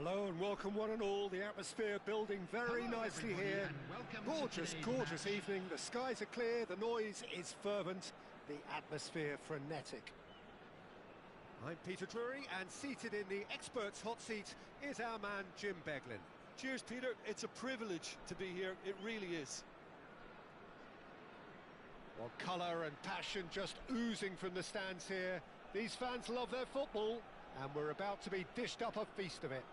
Hello and welcome one and all. The atmosphere building very nicely here. Gorgeous, gorgeous evening. The skies are clear, the noise is fervent, the atmosphere frenetic. I'm Peter Drury, and seated in the experts' hot seat is our man Jim Beglin. Cheers, Peter. It's a privilege to be here. It really is. Well, colour and passion just oozing from the stands here. These fans love their football, and we're about to be dished up a feast of it.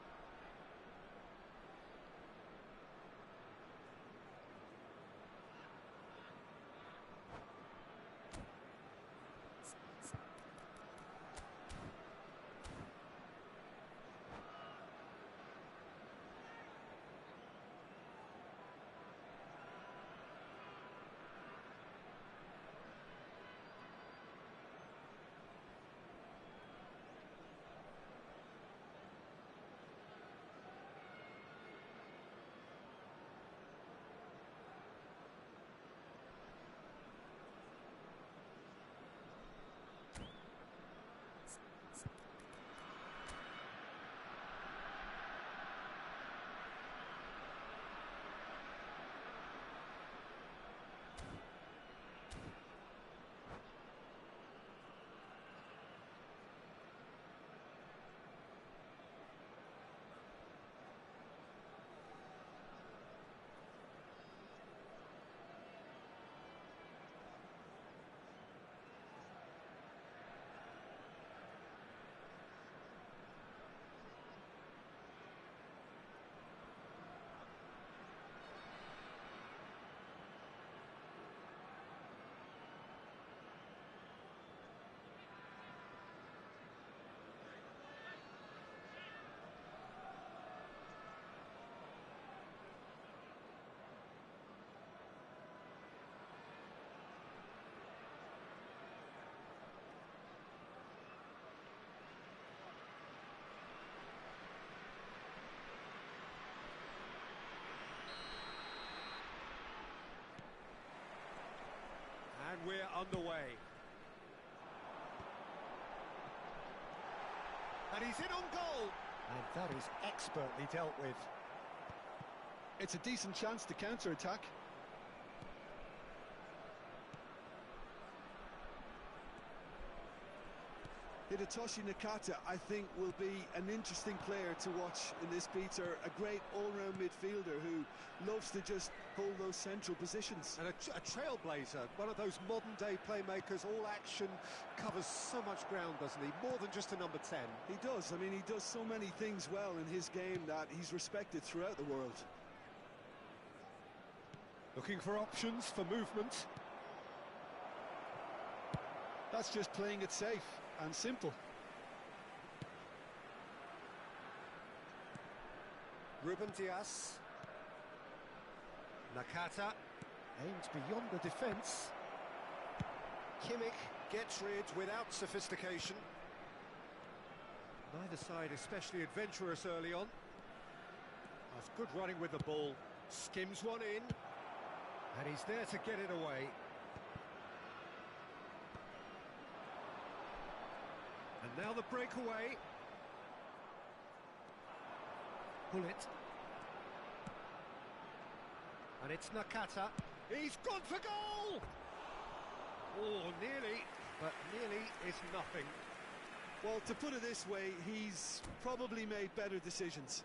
And we're underway. And he's in on goal. And that is expertly dealt with. It's a decent chance to counter-attack. Hidetoshi Nakata, I think, will be an interesting player to watch in this, Peter. A great all-round midfielder who loves to just hold those central positions. And a trailblazer, one of those modern-day playmakers. All action, covers so much ground, doesn't he? More than just a number 10. He does. I mean, he does so many things well in his game that he's respected throughout the world. Looking for options for movement. That's just playing it safe and simple. Ruben Dias. Nakata aimed beyond the defence. Kimmich gets rid without sophistication. Neither side especially adventurous early on. That's good running with the ball. Skims one in. And he's there to get it away. And now the breakaway. Pull it. And it's Nakata. He's gone for goal! Oh, nearly, but nearly is nothing. Well, to put it this way, he's probably made better decisions.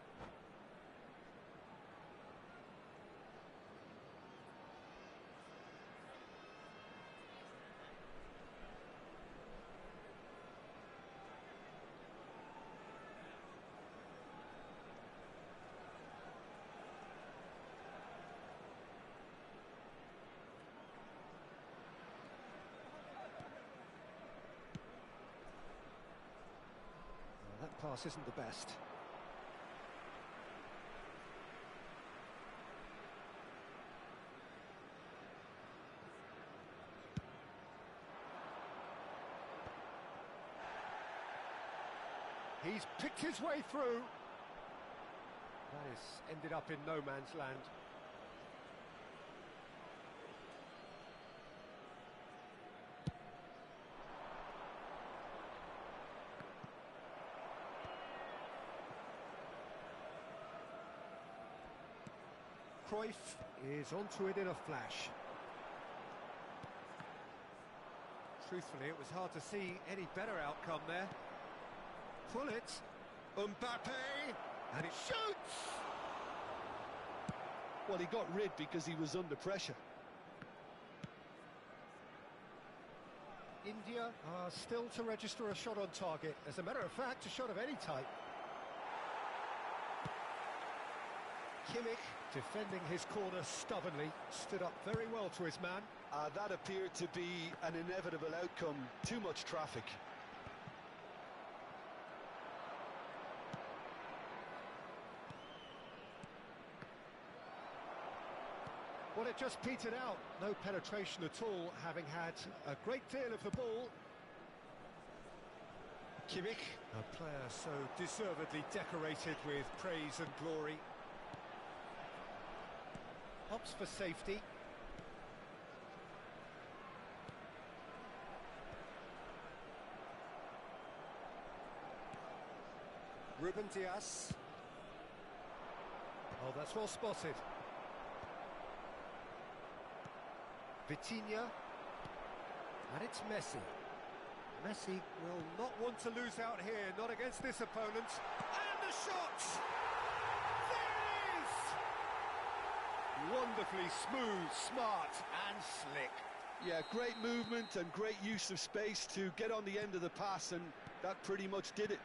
That pass isn't the best. He's picked his way through. That has ended up in no man's land. Cruyff is onto it in a flash. Truthfully, it was hard to see any better outcome there. Pull it. Mbappe! And it shoots! Well, he got rid because he was under pressure. India are still to register a shot on target. As a matter of fact, a shot of any type. Kimmich, defending his corner stubbornly, stood up very well to his man. That appeared to be an inevitable outcome. Too much traffic. Well, it just petered out. No penetration at all, having had a great deal of the ball. Kimmich, a player so deservedly decorated with praise and glory. Opts for safety. Ruben Dias. Oh, that's well spotted. Vitinha. And it's Messi. Messi will not want to lose out here, not against this opponent. And the shot! There it is! Wonderfully smooth, smart and slick. Yeah, great movement and great use of space to get on the end of the pass, and that pretty much did it.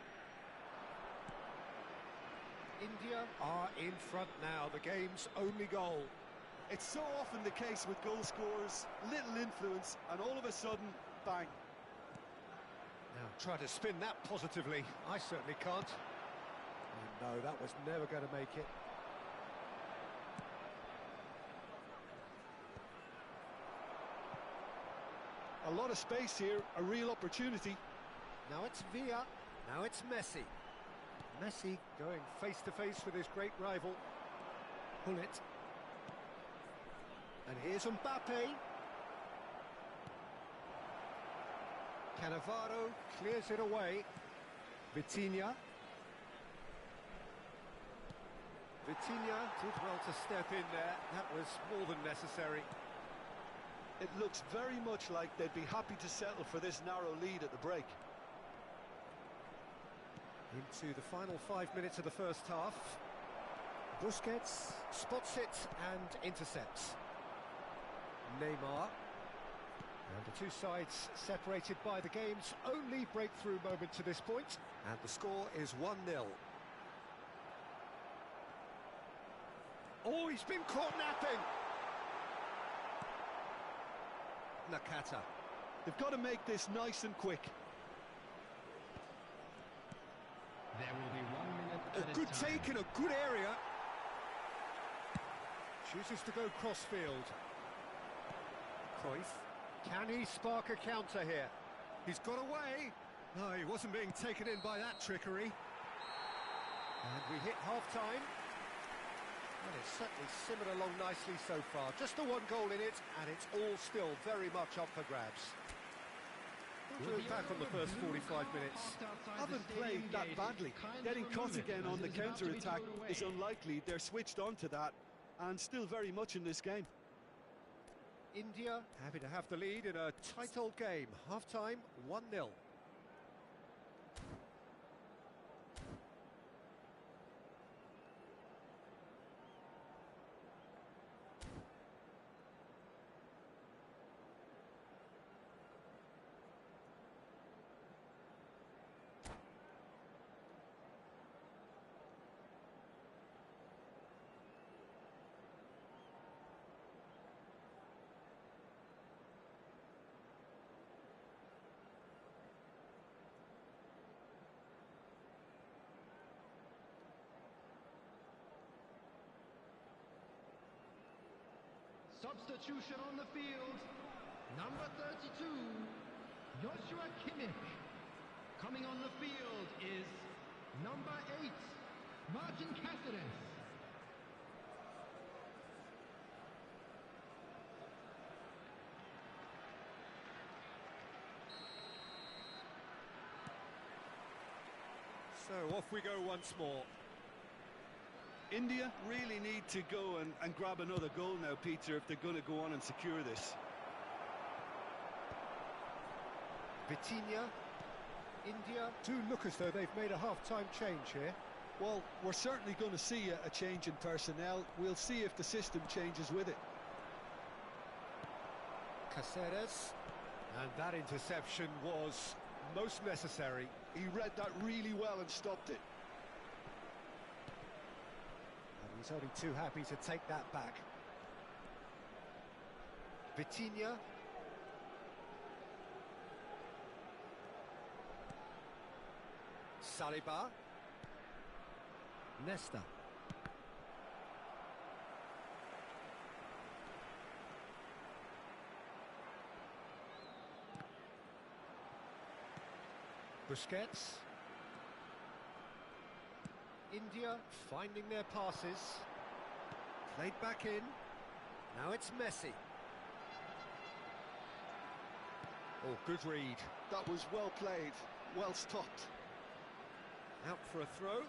India are in front now, the game's only goal. It's so often the case with goal scorers, little influence, and all of a sudden, bang. Now, try to spin that positively. I certainly can't. Oh, no, that was never going to make it. A lot of space here, a real opportunity. Now it's Villa, now it's Messi. Messi going face-to-face with his great rival. Pull it. And here's Mbappe. Cannavaro clears it away. Vitinha. Vitinha did well to step in there. That was more than necessary. It looks very much like they'd be happy to settle for this narrow lead at the break. Into the final 5 minutes of the first half. Busquets spots it and intercepts. Neymar. And the two sides separated by the game's only breakthrough moment to this point. And the score is 1-0. Oh, he's been caught napping! Nakata. They've got to make this nice and quick. There will be 1 minute at A good a time. take in a good area. Chooses to go crossfield. Cruyff. Can he spark a counter here? He's got away. No, he wasn't being taken in by that trickery. And we hit half-time. And it's certainly simmered along nicely so far. Just the one goal in it, and it's all still very much up for grabs. We'll look back on the first 45 minutes. Haven't played that badly. Getting caught again on the counter-attack is unlikely. They're switched on to that, and still very much in this game. India happy to have the lead in a tight old game. Half-time, 1-0. Substitution on the field. Number 32, Joshua Kimmich. Coming on the field is number 8, Martin Cáceres. So off we go once more. India really need to go and grab another goal now, Peter, if they're going to go on and secure this. Vitinha. India do look as though they've made a half-time change here. Well, we're certainly going to see a change in personnel. We'll see if the system changes with it. Caceres. And that interception was most necessary. He read that really well and stopped it. And he's only too happy to take that back. Vitinha. Saliba. Nesta. Busquets. India finding their passes. Played back in. Now it's Messi. Oh, good read. That was well played, well stopped. Out for a throw.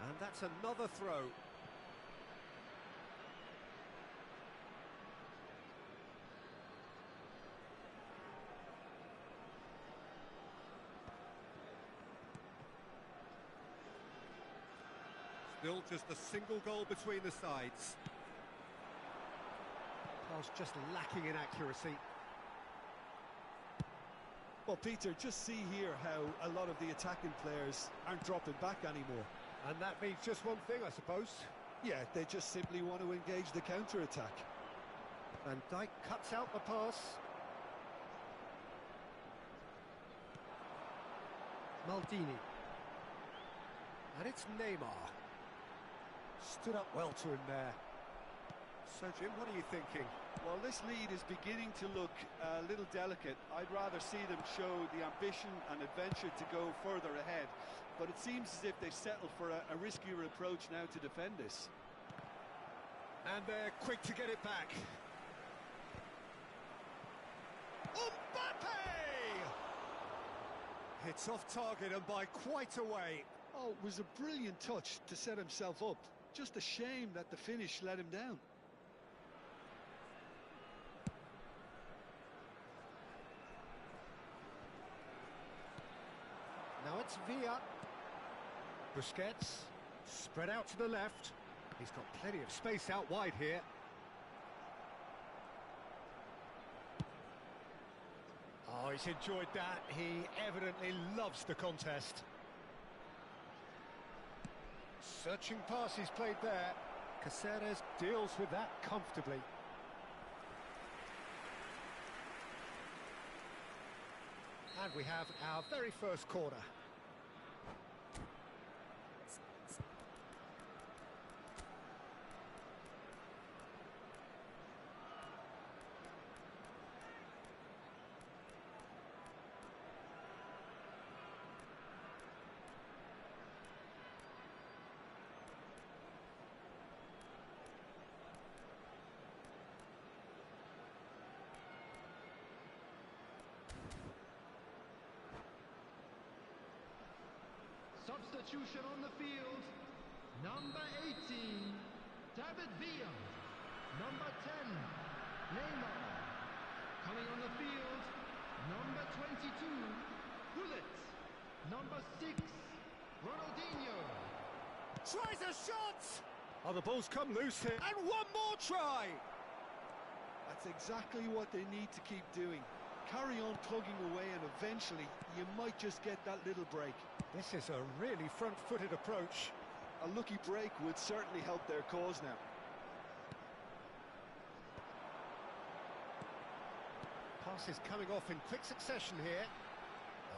And that's another throw. Still just a single goal between the sides. Pass just lacking in accuracy. Well, Peter, just see here how a lot of the attacking players aren't dropping back anymore. And that means just one thing, I suppose. Yeah, they just simply want to engage the counter-attack. Van Dijk cuts out the pass. Maldini. And it's Neymar. Stood up well to him there. So, Jim, what are you thinking? Well, this lead is beginning to look a little delicate. I'd rather see them show the ambition and adventure to go further ahead. But it seems as if they settle for a riskier approach now to defend this. And they're quick to get it back. Mbappe! It's off target and by quite a way. Oh, it was a brilliant touch to set himself up. Just a shame that the finish let him down. Now it's Villa. Busquets, spread out to the left. He's got plenty of space out wide here. Oh, he's enjoyed that. He evidently loves the contest. Searching pass he's played there. Caceres deals with that comfortably. And we have our very first corner. Substitution on the field. Number 18, David Villa. Number 10, Neymar. Coming on the field, number 22, Bullet. Number 6, Ronaldinho. Tries a shot! Oh, the ball's come loose here. And one more try! That's exactly what they need to keep doing. Carry on plugging away and eventually you might just get that little break. This is a really front-footed approach. A lucky break would certainly help their cause now. Pass is coming off in quick succession here.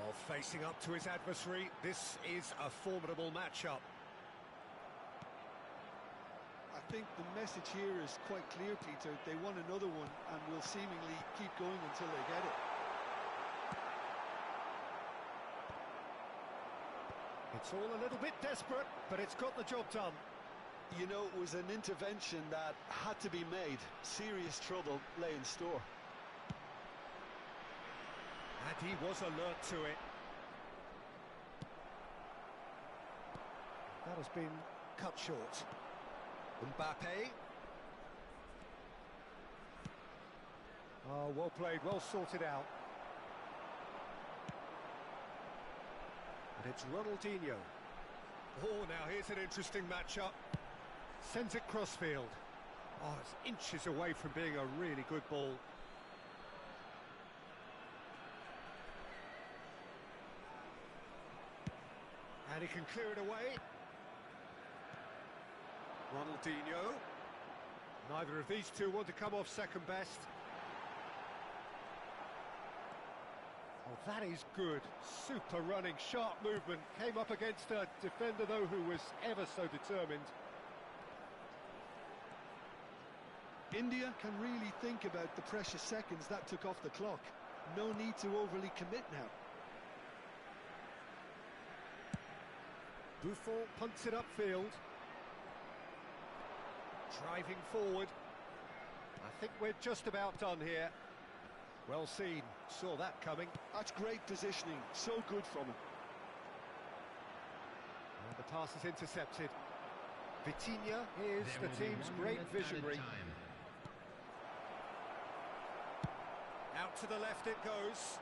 Oh, facing up to his adversary. This is a formidable matchup. I think the message here is quite clear, Peter. They want another one and will seemingly keep going until they get it. It's all a little bit desperate, but it's got the job done. You know, it was an intervention that had to be made. Serious trouble lay in store. And he was alert to it. That has been cut short. Mbappe. Oh, well played, well sorted out. And it's Ronaldinho. Oh, now here's an interesting matchup. Sends it crossfield. Oh, it's inches away from being a really good ball. And he can clear it away. Ronaldinho. Neither of these two want to come off second best. Oh, that is good. Super running, sharp movement. Came up against a defender, though, who was ever so determined. India can really think about the precious seconds that took off the clock. No need to overly commit now. Buffon punts it upfield. Driving forward. I think we're just about done here. Well seen, saw that coming. That's great positioning, so good from him. And the pass is intercepted. Vitinha is the team's great visionary. Out to the left it goes.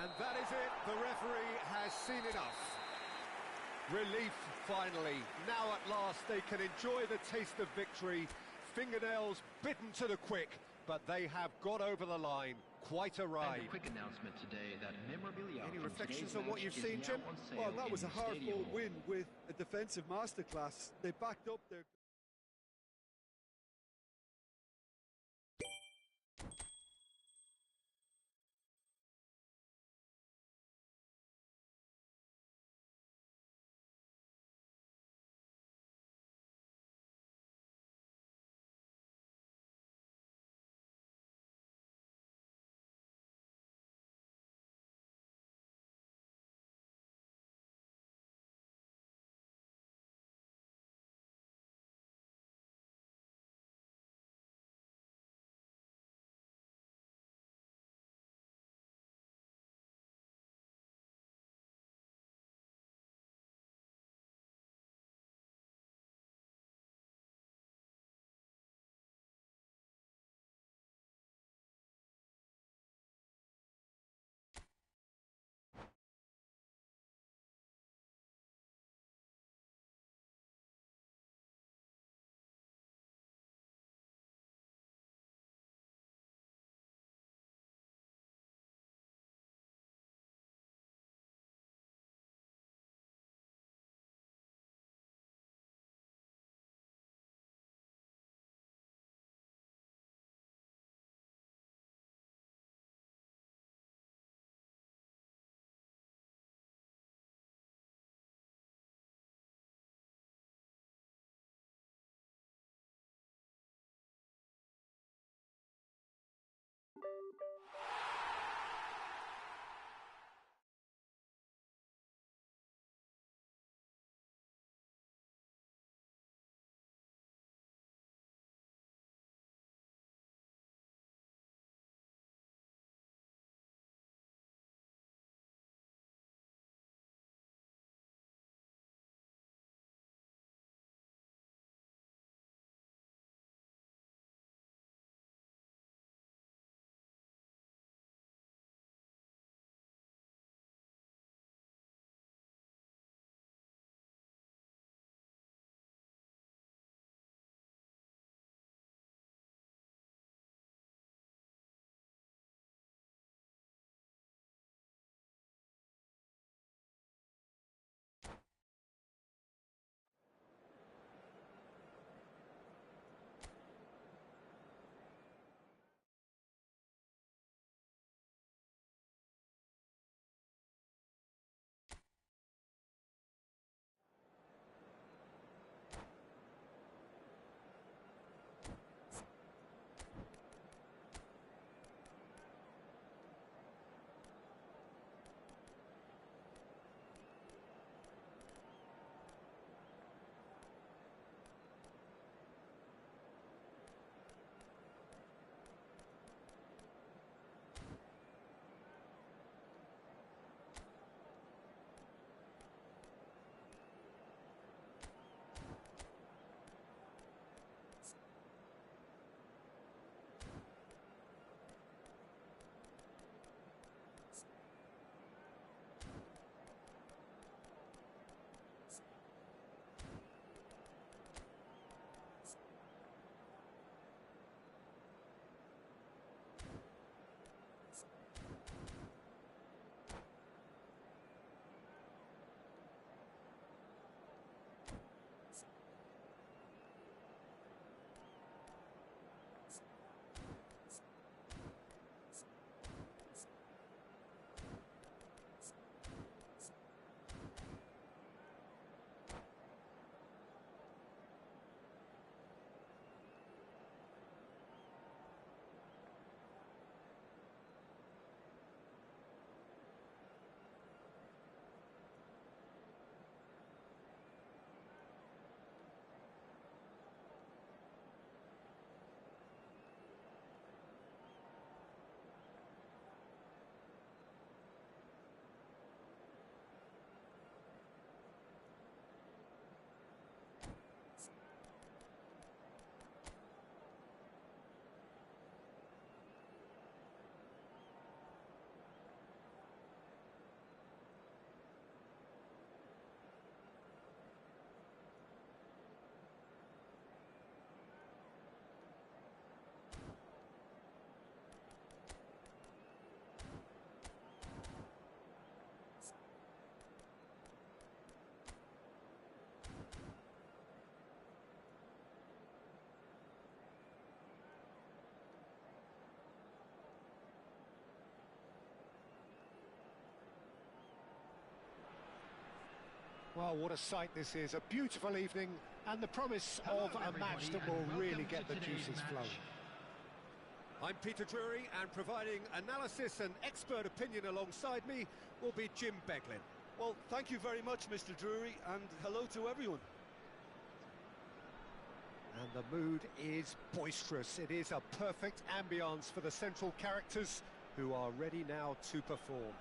And that is it, the referee has seen enough. Relief, finally. Now at last they can enjoy the taste of victory. Fingernails bitten to the quick, but they have got over the line. Quite a ride. And a quick announcement today that memorabilia. Any reflections on what you've seen, Jim? Well, that was a hard-fought win with a defensive masterclass. They backed up their... Well, what a sight this is. A beautiful evening and the promise of a match that will really get the juices flowing. I'm Peter Drury, and providing analysis and expert opinion alongside me will be Jim Beglin. Well, thank you very much, Mr. Drury, and hello to everyone. And the mood is boisterous. It is a perfect ambience for the central characters who are ready now to perform.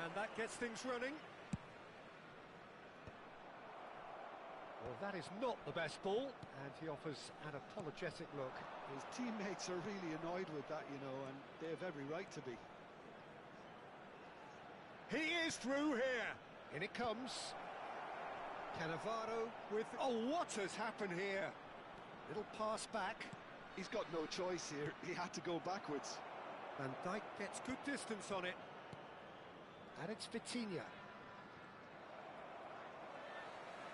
And that gets things running. Well, that is not the best ball, and he offers an apologetic look. His teammates are really annoyed with that, you know, and they have every right to be. He is through here. In it comes. Cannavaro with... Oh, what has happened here? Little pass back. He's got no choice here. He had to go backwards. Van Dijk gets good distance on it. And it's Vitinha.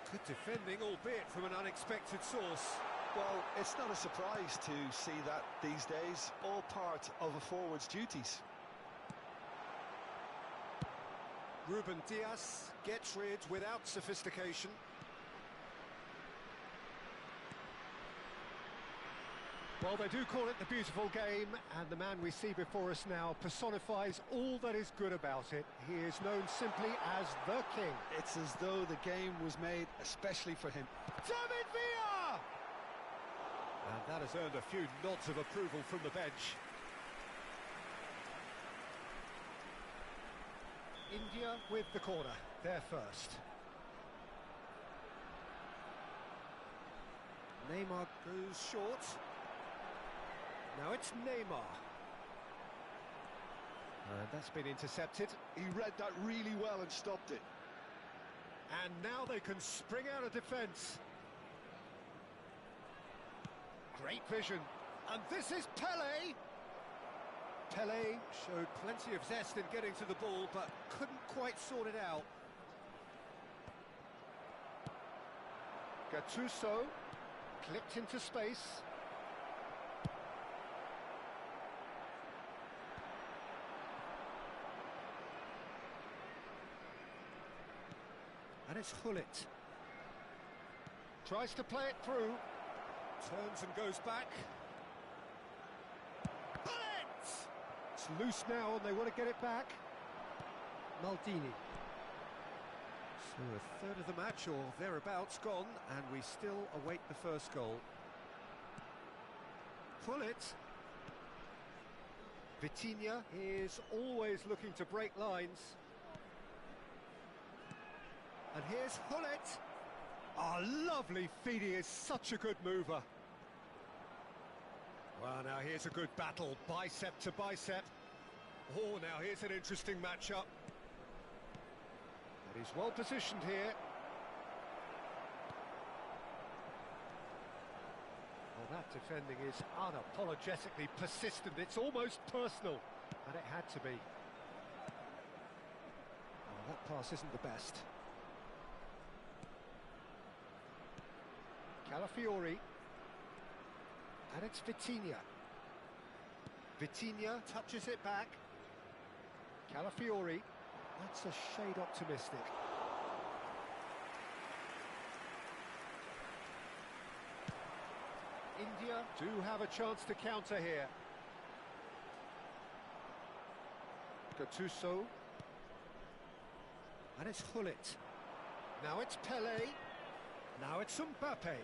Good defending, albeit from an unexpected source. Well, it's not a surprise to see that these days, all part of a forward's duties. Ruben Dias gets rid without sophistication. Well, they do call it the beautiful game, and the man we see before us now personifies all that is good about it. He is known simply as the King. It's as though the game was made especially for him. David Villa! And that has earned a few nods of approval from the bench. India with the corner, they're first. Neymar goes short. Now it's Neymar. And that's been intercepted. He read that really well and stopped it. And now they can spring out of defence. Great vision. And this is Pelé. Pelé showed plenty of zest in getting to the ball, but couldn't quite sort it out. Gattuso clipped into space. And it's Hullet. Tries to play it through. Turns and goes back. Bullet! It's loose now and they want to get it back. Maldini. So a third of the match or thereabouts gone, and we still await the first goal. Hullet. Vitinha is always looking to break lines. And here's Hullet. Oh, lovely feed, he is such a good mover. Well, now here's a good battle, bicep to bicep. Oh, now here's an interesting matchup. But he's well positioned here. Well, that defending is unapologetically persistent. It's almost personal, and it had to be. Oh, that pass isn't the best. Calafiori, and it's Vitinha. Vitinha touches it back. Calafiori, that's a shade optimistic. India do have a chance to counter here. Gattuso, and it's Hullet. Now it's Pelé. Now it's Mbappe.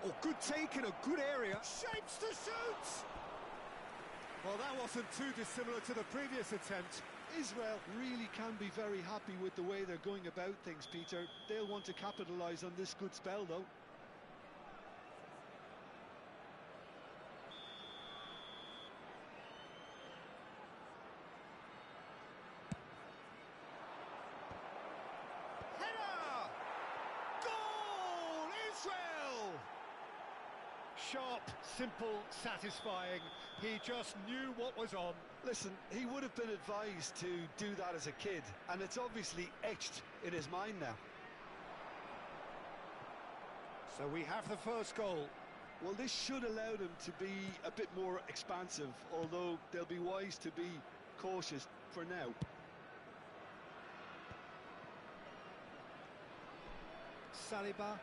Oh, good take in a good area. Shapes to shoot! Well, that wasn't too dissimilar to the previous attempt. Israel really can be very happy with the way they're going about things, Peter. They'll want to capitalise on this good spell, though. Header! Goal! Israel! Sharp, simple, satisfying. He just knew what was on. Listen, he would have been advised to do that as a kid, and it's obviously etched in his mind now. So we have the first goal. Well, this should allow them to be a bit more expansive, although they'll be wise to be cautious for now. Saliba.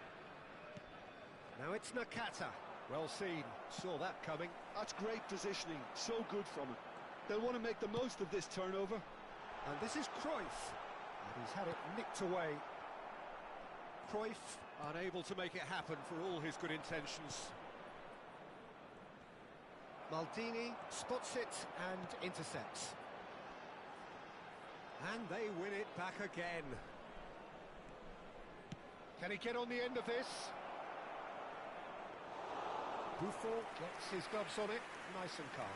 Now it's Nakata. Well seen. Saw that coming. That's great positioning. So good from him. They'll want to make the most of this turnover. And this is Cruyff. And he's had it nicked away. Cruyff unable to make it happen for all his good intentions. Maldini spots it and intercepts. And they win it back again. Can he get on the end of this? Buffon gets his gloves on it, nice and calm.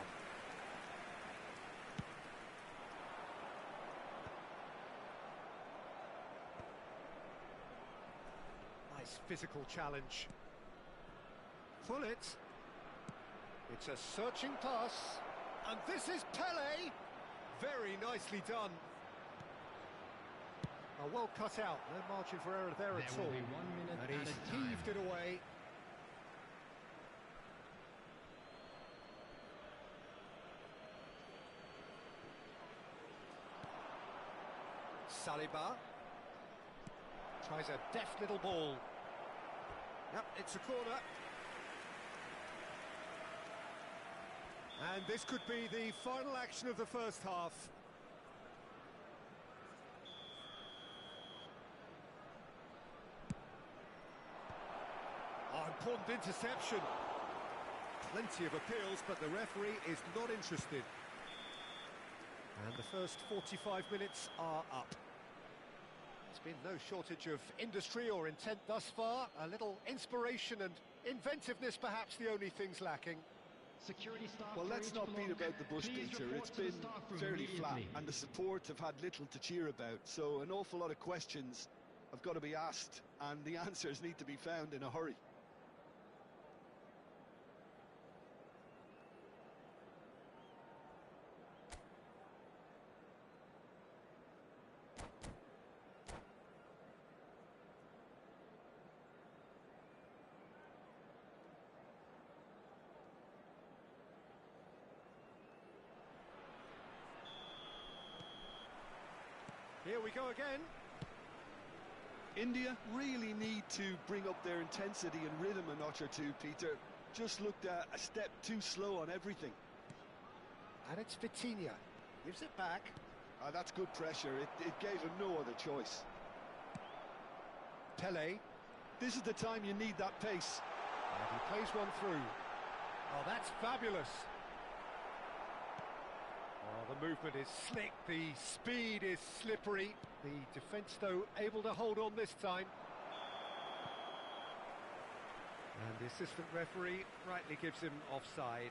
Nice physical challenge. Pull it. It's a searching pass. And this is Pele. Very nicely done. Well cut out, no margin for error there at all. Will be 1 minute And he's heaved it away. Saliba tries a deft little ball. Yep, it's a corner. And this could be the final action of the first half. Oh, important interception. Plenty of appeals, but the referee is not interested. And the first 45 minutes are up. There's been no shortage of industry or intent thus far. A little inspiration and inventiveness, perhaps the only things lacking. Security staff. Well, let's not beat about the bush, Peter. It's been fairly flat, and the support have had little to cheer about. So an awful lot of questions have got to be asked, and the answers need to be found in a hurry. Here we go again. India really need to bring up their intensity and rhythm a notch or two, Peter. Just looked a step too slow on everything. And it's Vitinha. Gives it back. That's good pressure. It gave him no other choice. Pele. This is the time you need that pace. And he plays one through. Oh, that's fabulous. Oh, the movement is slick, the speed is slippery. The defence, though, able to hold on this time. And the assistant referee rightly gives him offside.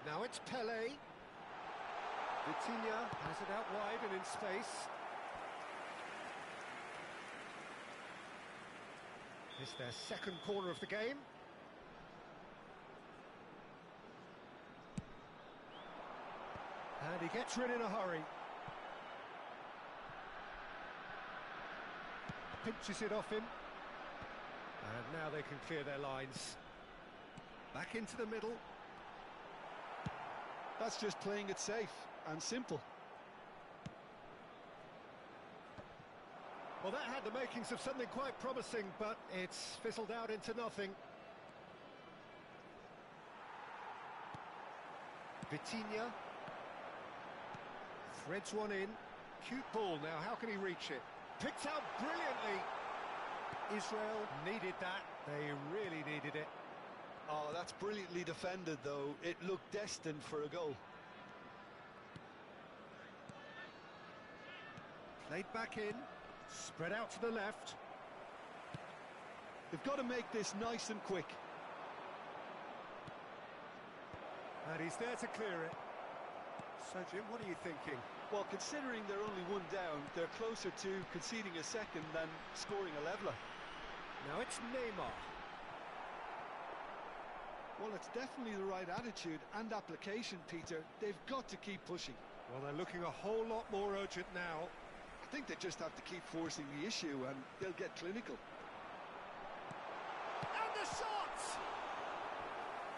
Now it's Pele. Vitinha has it out wide and in space. It's their second corner of the game. And he gets rid in a hurry. Pinches it off him. And now they can clear their lines. Back into the middle. That's just playing it safe and simple. Well, that had the makings of something quite promising, but it's fizzled out into nothing. Vitinha. Threads one in. Cute ball now, how can he reach it? Picked out brilliantly. Israel needed that, they really needed it. Oh, that's brilliantly defended, though. It looked destined for a goal. Played back in, spread out to the left. They've got to make this nice and quick. And he's there to clear it. So, Jim, what are you thinking? Well, considering they're only one down, they're closer to conceding a second than scoring a leveller. Now it's Neymar. Well, it's definitely the right attitude and application, Peter. They've got to keep pushing. Well, they're looking a whole lot more urgent now. I think they just have to keep forcing the issue and they'll get clinical. And the shot!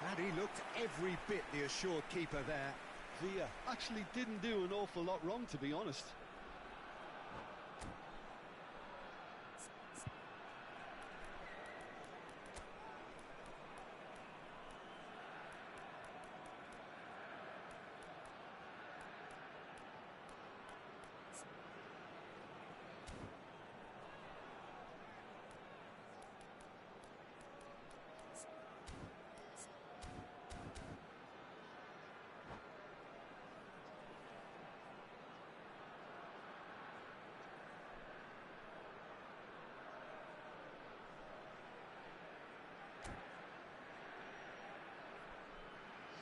And he looked every bit the assured keeper there. Villa actually didn't do an awful lot wrong, to be honest.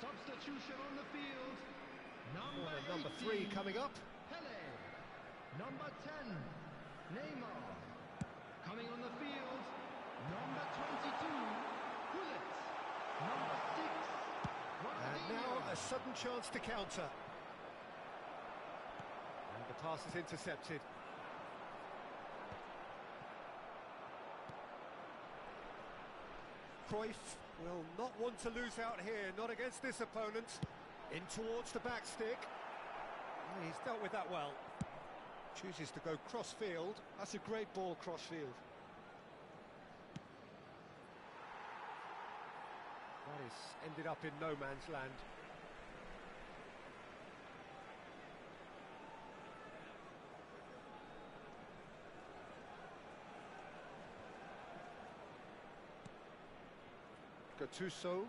Substitution on the field. Number 3 coming up. Pele. Number 10, Neymar. Coming on the field, number 22, Gullit. Number 6, And now a sudden chance to counter. And the pass is intercepted. Cruyff will not want to lose out here, not against this opponent. In towards the back stick. He's dealt with that well. Chooses to go cross-field. That's a great ball cross-field. That is ended up in no man's land. Gattuso.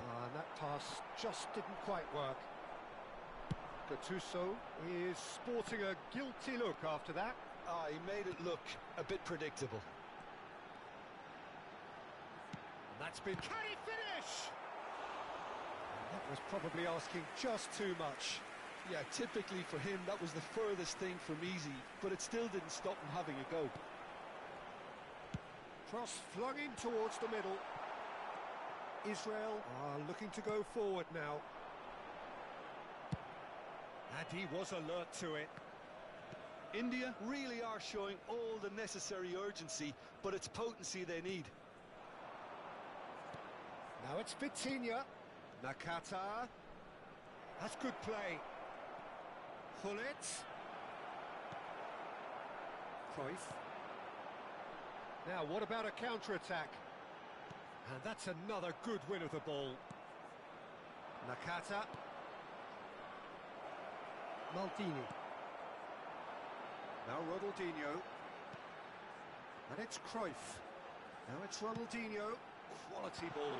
And that pass just didn't quite work. Gattuso is sporting a guilty look after that. He made it look a bit predictable. And that's been... Can he finish? And that was probably asking just too much. Yeah, typically for him, that was the furthest thing from easy, but it still didn't stop him having a go. Cross flung in towards the middle. Israel are looking to go forward now. And he was alert to it. India really are showing all the necessary urgency, but it's potency they need. Now it's Vitinha. Nakata. That's good play. Gullit. Cruyff. Now, what about a counter-attack? And that's another good win of the ball. Nakata. Maldini. Now Ronaldinho. And it's Cruyff. Now it's Ronaldinho. Quality ball.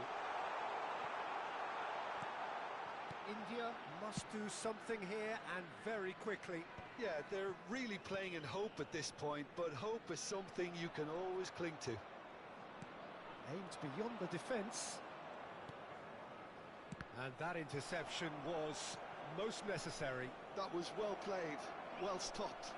India must do something here, and very quickly. Yeah, they're really playing in hope at this point, but hope is something you can always cling to. Aimed beyond the defence. And that interception was most necessary. That was well played, well stopped.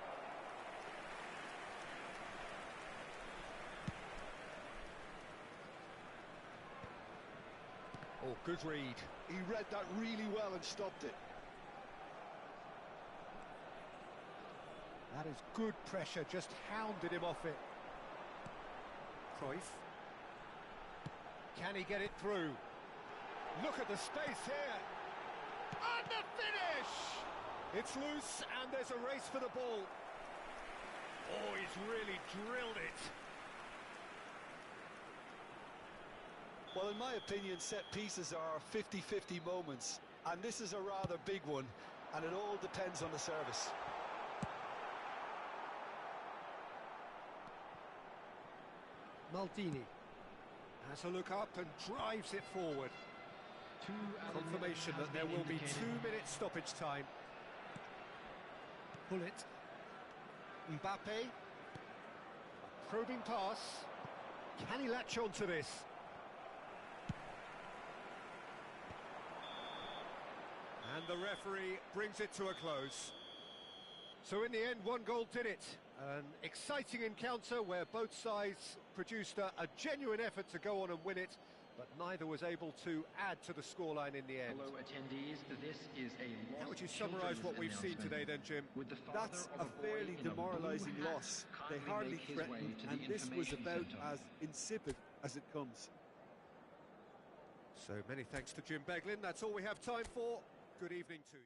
Oh, good read. He read that really well and stopped it. That is good pressure, just hounded him off it. Cruyff. Can he get it through? Look at the space here. And the finish! It's loose and there's a race for the ball. Oh, he's really drilled it. Well, in my opinion, set pieces are 50-50 moments, and this is a rather big one, and it all depends on the service. Maldini has a look up and drives it forward. Confirmation that there will be 2-minute stoppage time. Pull it. Mbappe. Probing pass. Can he latch on to this? And the referee brings it to a close. So in the end, one goal did it. An exciting encounter where both sides produced a genuine effort to go on and win it, but neither was able to add to the scoreline in the end. Hello attendees, this is a loss. How would you summarise what we've seen today then, Jim? That's a fairly demoralising loss. They hardly threatened, and this was about as insipid as it comes. So many thanks to Jim Beglin. That's all we have time for. Good evening to you.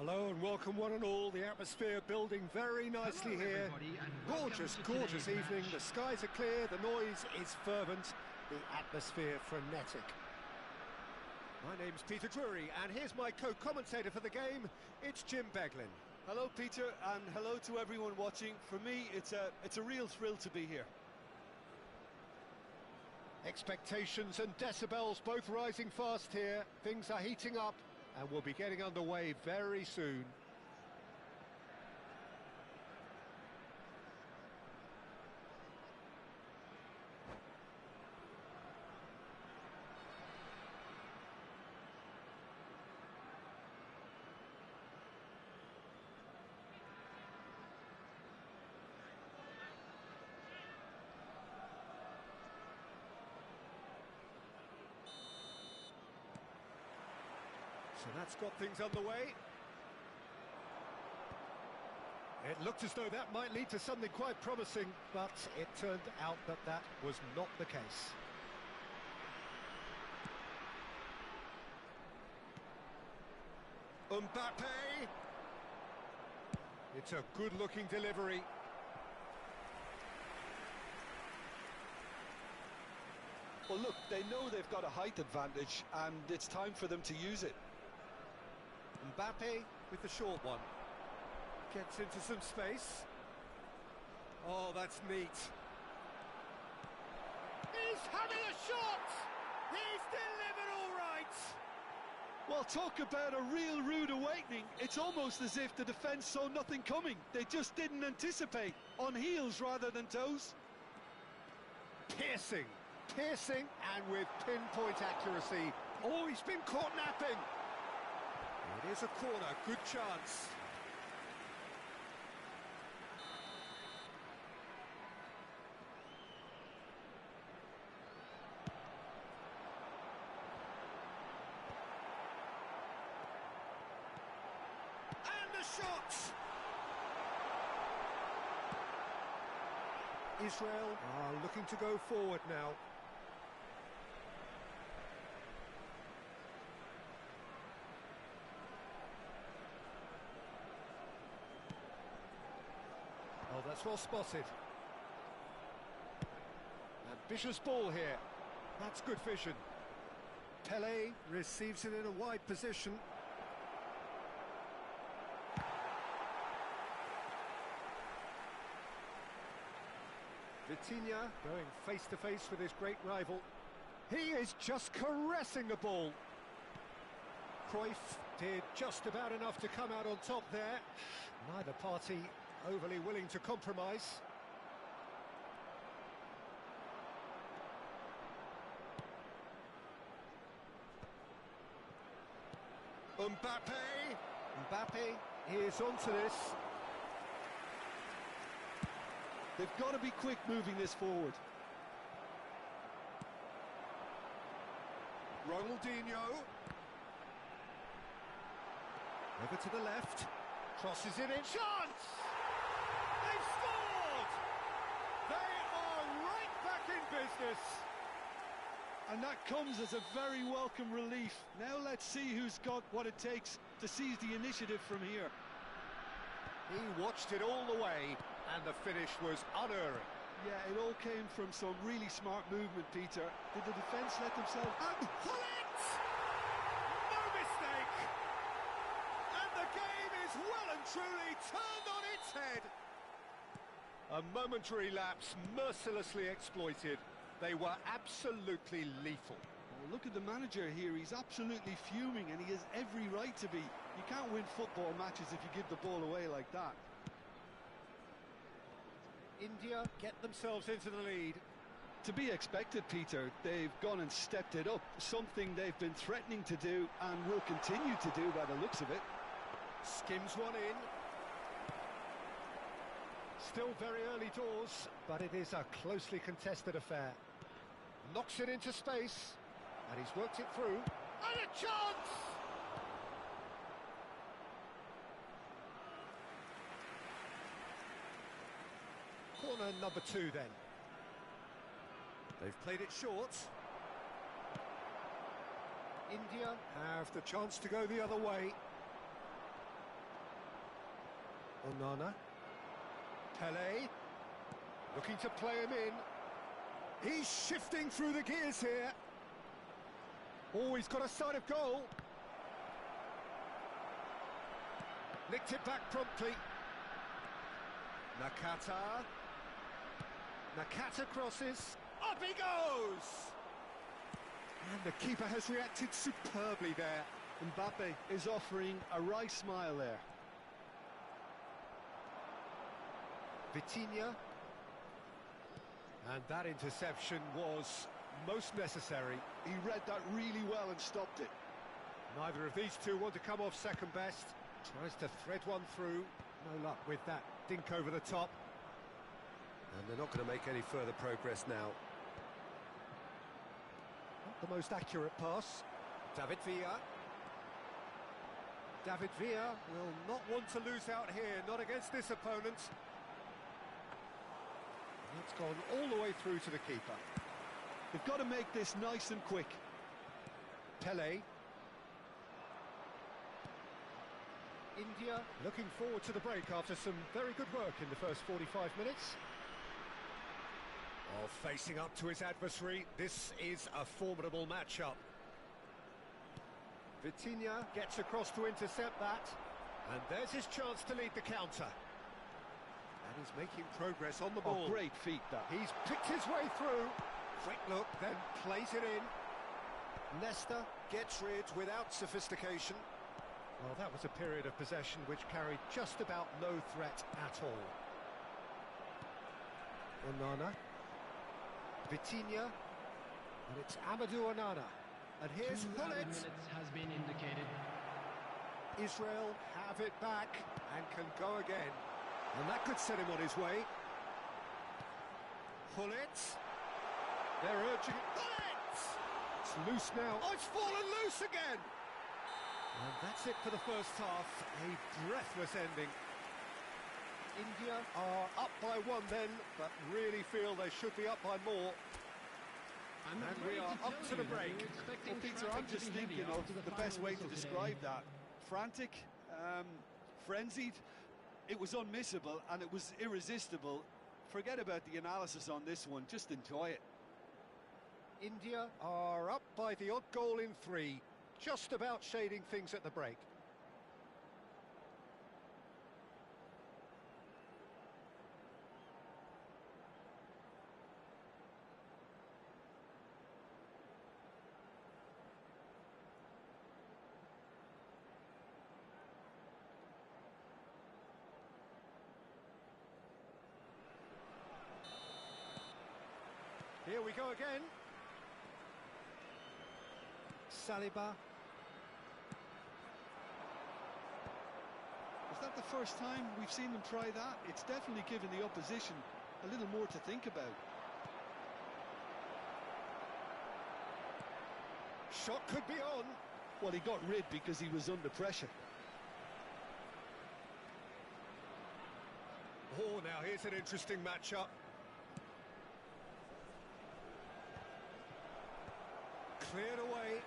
Hello and welcome one and all. The atmosphere building very nicely here. Gorgeous, gorgeous evening. The skies are clear, the noise is fervent, the atmosphere frenetic. My name's Peter Drury, and here's my co-commentator for the game. It's Jim Beglin. Hello, Peter, and hello to everyone watching. For me, it's a real thrill to be here. Expectations and decibels both rising fast here. Things are heating up, and we'll be getting underway very soon. So that's got things underway. It looked as though that might lead to something quite promising, but it turned out that that was not the case. Mbappe! It's a good-looking delivery. Well, look, they know they've got a height advantage, and it's time for them to use it. Mbappe with the short one. Gets into some space. Oh, that's neat. He's having a shot! He's delivered all right! Well, talk about a real rude awakening. It's almost as if the defence saw nothing coming. They just didn't anticipate. On heels rather than toes. Piercing, and with pinpoint accuracy. Oh, he's been caught napping. It is a corner, good chance. And the shot! Israel are looking to go forward now. Oh, that's well spotted. Ambitious ball here. That's good vision. Pelé receives it in a wide position. Vitinha going face to face with his great rival. He is just caressing the ball. Cruyff did just about enough to come out on top there. Neither party overly willing to compromise. Mbappe is onto this. They've got to be quick moving this forward. Ronaldinho. Over to the left. Crosses it in. Chance! They've scored! They are right back in business. And that comes as a very welcome relief. Now let's see who's got what it takes to seize the initiative from here. He watched it all the way, and the finish was unerring. Yeah, it all came from some really smart movement, Peter. Did the defence let themselves... And Hullet! No mistake! And the game is well and truly turned on its head. A momentary lapse mercilessly exploited. They were absolutely lethal. Well, look at the manager here. He's absolutely fuming, and he has every right to be. You can't win football matches if you give the ball away like that. India get themselves into the lead. To be expected, Peter. They've gone and stepped it up. Something they've been threatening to do and will continue to do by the looks of it. Skims one in. Still very early doors, but it is a closely contested affair. Knocks it into space, and he's worked it through. And a chance! Corner number 2 then. They've played it short. India have the chance to go the other way. Onana. Pele. Looking to play him in. He's shifting through the gears here. Oh, he's got a sight of goal. Nicked it back promptly. Nakata. Nakata crosses. Up he goes! And the keeper has reacted superbly there. Mbappe is offering a wry smile there. Vitinha. And that interception was most necessary. He read that really well and stopped it. Neither of these two want to come off second best. Tries to thread one through. No luck with that dink over the top. And they're not going to make any further progress now. Not the most accurate pass. David Villa. David Villa will not want to lose out here, not against this opponent. It's gone all the way through to the keeper. They've got to make this nice and quick. Pele. India looking forward to the break after some very good work in the first 45 minutes. Oh, facing up to his adversary, this is a formidable matchup. Vitinha gets across to intercept that, and there's his chance to lead the counter. And he's making progress on the ball. Oh, great feat, that. He's picked his way through. Quick look, then plays it in. Nesta gets rid without sophistication. Well, that was a period of possession which carried just about no threat at all. Onana. Vitinha. And it's Amadou Onana. And here's Hullet. Has been indicated. Israel have it back and can go again. And that could set him on his way. Hullet. They're urging it. Hullet! It's loose now. Oh, it's fallen loose again! And that's it for the first half. A breathless ending. India are up by one then, but really feel they should be up by more. And we are up to the break. Well, Peter, I'm just thinking of the best way to describe that. Frantic, frenzied. It was unmissable and it was irresistible. Forget about the analysis on this one, just enjoy it. India are up by the odd goal in 3, just about shading things at the break. Here we go again. Saliba. Is that the first time we've seen them try that? It's definitely given the opposition a little more to think about. Shot could be on. Well, he got rid because he was under pressure. Oh, now here's an interesting matchup. Cleared away.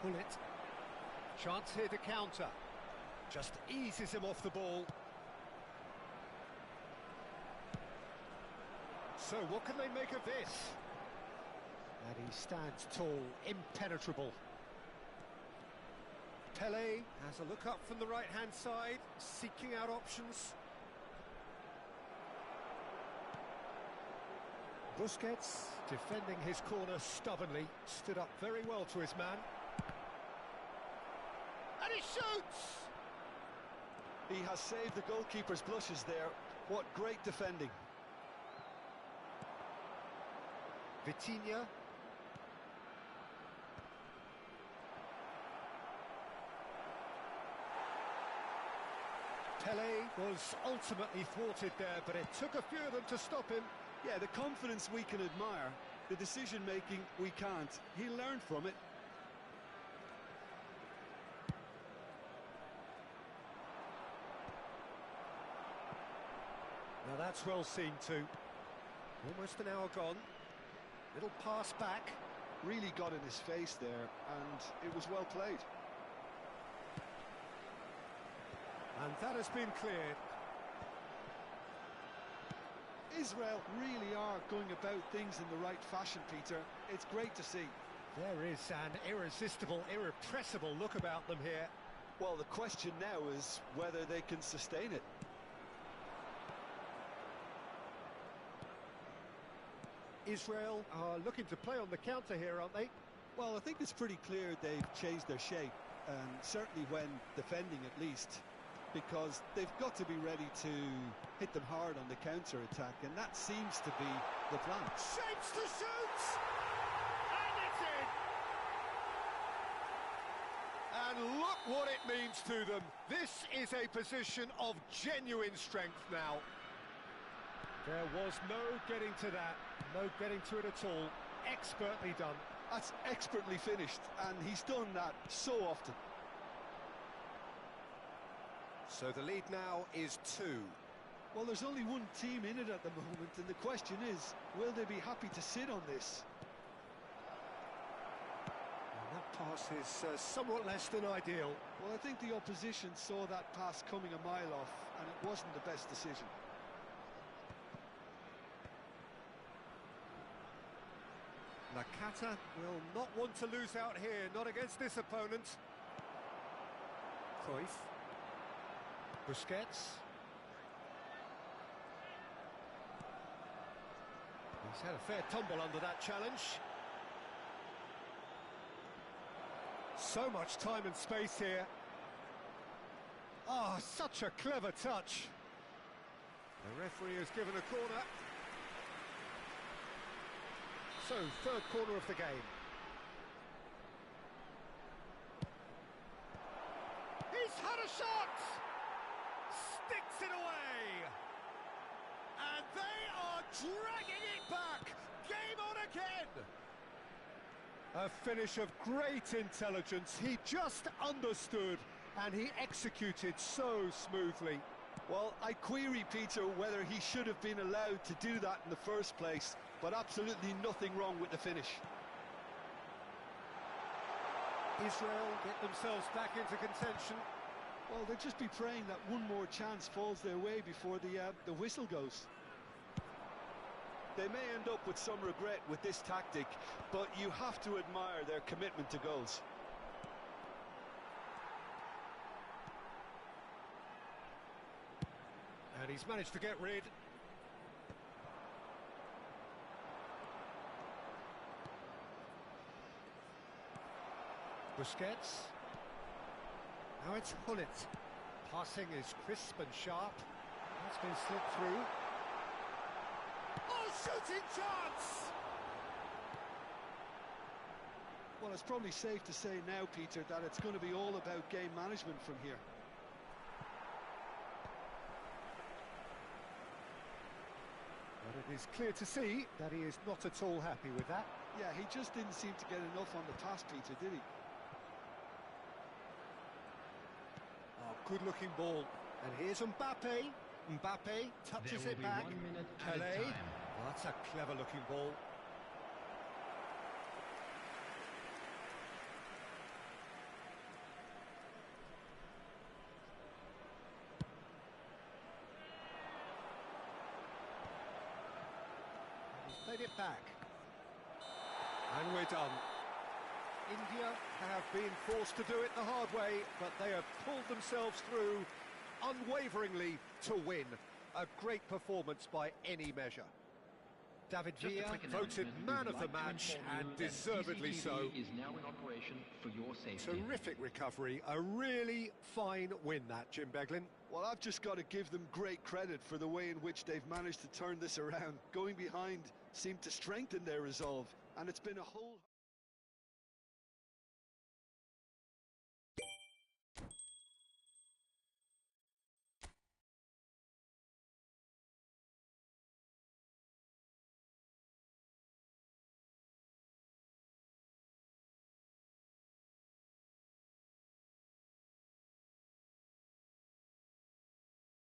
Bullet. Chance here to counter. Just eases him off the ball. So what can they make of this? And he stands tall, impenetrable. Pele has a look up from the right-hand side, seeking out options. Busquets, defending his corner stubbornly, stood up very well to his man. And he shoots! He has saved the goalkeeper's blushes there. What great defending. Vitinha. Pele was ultimately thwarted there, but it took a few of them to stop him. Yeah, the confidence we can admire, the decision-making we can't. He learned from it. Now that's well seen too. Almost an hour gone. Little pass back. Really got in his face there, and it was well played. And that has been cleared. Israel really are going about things in the right fashion, Peter. It's great to see. There is an irresistible, irrepressible look about them here. Well, the question now is whether they can sustain it. Israel are looking to play on the counter here, aren't they? Well, I think it's pretty clear they've changed their shape, and certainly when defending at least, because they've got to be ready to hit them hard on the counter-attack, and that seems to be the plan. Shapes to shoot! And it's in! And look what it means to them. This is a position of genuine strength now. There was no getting to that, no getting to it at all. Expertly done. That's expertly finished, and he's done that so often. So the lead now is 2. Well, there's only one team in it at the moment, and the question is, will they be happy to sit on this? And that pass is somewhat less than ideal. Well, I think the opposition saw that pass coming a mile off, and it wasn't the best decision. Nakata will not want to lose out here, not against this opponent. Cruyff. Busquets. He's had a fair tumble under that challenge. So much time and space here. Ah, such a clever touch. The referee has given a corner. So, third corner of the game. He's had a shot! Sticks it away! And they are dragging it back! Game on again! A finish of great intelligence. He just understood and he executed so smoothly. Well, I query, Peter, whether he should have been allowed to do that in the first place, but absolutely nothing wrong with the finish. Israel get themselves back into contention. Well, they'll just be praying that one more chance falls their way before the whistle goes. They may end up with some regret with this tactic, but you have to admire their commitment to goals. And he's managed to get rid. Busquets. Now it's Hullet. Passing is crisp and sharp. That's been slipped through. Oh, shooting chance! Well, it's probably safe to say now, Peter, that it's going to be all about game management from here. But it is clear to see that he is not at all happy with that. Yeah, he just didn't seem to get enough on the pass, Peter, did he? Oh, good-looking ball. And here's Mbappe. Mbappe touches it back. Pelé. Oh, that's a clever-looking ball. He's played it back. And we're done. India have been forced to do it the hard way, but they have pulled themselves through unwaveringly to win. A great performance by any measure. David Villa voted man of the match, and deservedly so. Is now in operation for your safety. Terrific recovery, a really fine win that, Jim Beglin. Well, I've just got to give them great credit for the way in which they've managed to turn this around. Going behind seemed to strengthen their resolve, and it's been a whole...